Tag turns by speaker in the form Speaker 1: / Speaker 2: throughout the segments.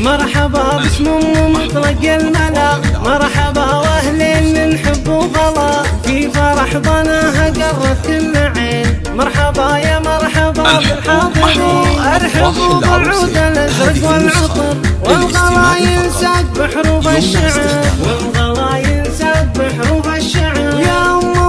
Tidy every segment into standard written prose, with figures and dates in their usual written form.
Speaker 1: مرحبا باسم مطلق الملا، مرحبا واهل من حب وغلا، في فرح ضناها قرت كل عين. مرحبا يا مرحبا بالحاضرين، ارحبوا بالعود الازرق والعطر، والغلا ينساق بحروف الشعر، والغلا ينساق بحروف الشعر. يا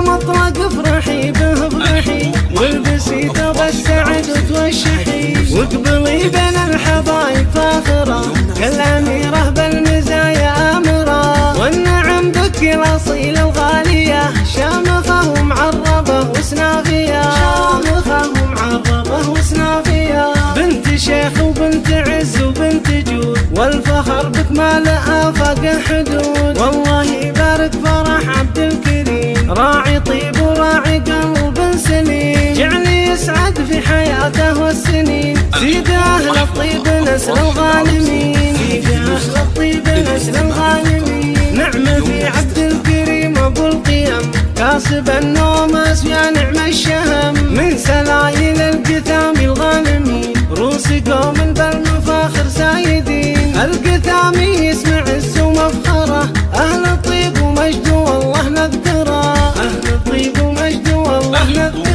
Speaker 1: مطلق افرحي به افرحي، والبسي ثوب السعد وتوشحي، واقبلي بين الحبايب فاخرة، كالأميرة بالمزايا آمرة. والنعم بك الأصيلة الغالية، شامخة ومعربة وسنافية، شامخة ومعربة وسنافية. بنت شيخ وبنت عز وبنت جود، والفخر بك ما له آفاق حدود. والله يبارك فرح عبد الكريم، راعي طيب وراعي قلب سليم، جعلي يسعد في حياته والسنين. سيد أهل الطيب نسل الغانمين، سيد أهل الطيب نسل الغانمين. نعم في عبد الكريم أبو القيم، كاسب النومس يا نعم الشهم، من سلايل القثام الغانمين، روس قوم بالمفاخر سايدين. القثامي يسمع عز ومفخره، أهل الطيب ومجد والله نذكره، أهل الطيب ومجد والله نذكره.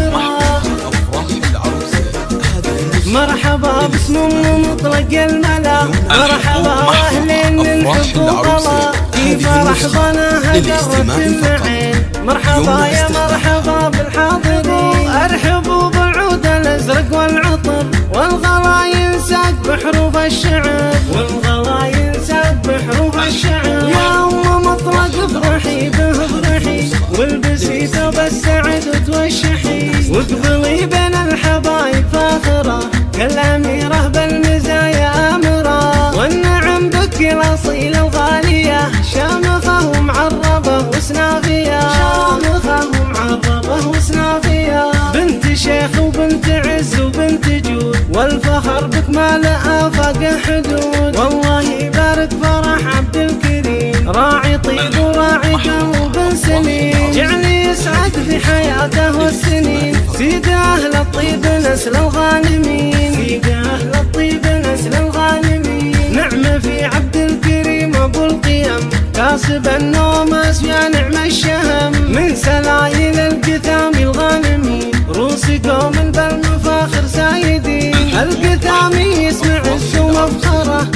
Speaker 1: مرحبا باسم مطلق الملا، مرحبا واهل من حب وغلا، في فرح ضناها قرت كل عين. مرحبا يا مرحبا بالحاضرين، ارحبوا بالعود الازرق والعطر، والغلا ينساق بحروف الشعر، والغلا ينساق بحروف الشعر. يا مطلق افرحي به افرحي، والبسي ثوب السعد وتوشحي، واقبلي بين الحبايب فاخرة، كالأميرة بالمزايا آمرة. والنعم بك الأصيلة الغالية، شامخة ومعربة وسنافية، شامخة ومعربة وسنافية. بنت شيخ وبنت عز وبنت جود، والفخر بك ما له آفاق حدود. والله يبارك فرح عبد الكريم، راعي طيب وراعي قلب سليم، جعلي يسعد في حياته والسنين. سيد أهل الطيب نسل الغانمين، سيد أهل الطيب نسل الغانمين. نعم في عبد الكريم أبو القيم، كاسب النومس يا نعم الشهم، من سلايل القثام الغانمين، روس قوم بالمفاخر سايدين. القثامي يسمع عز ومفخره،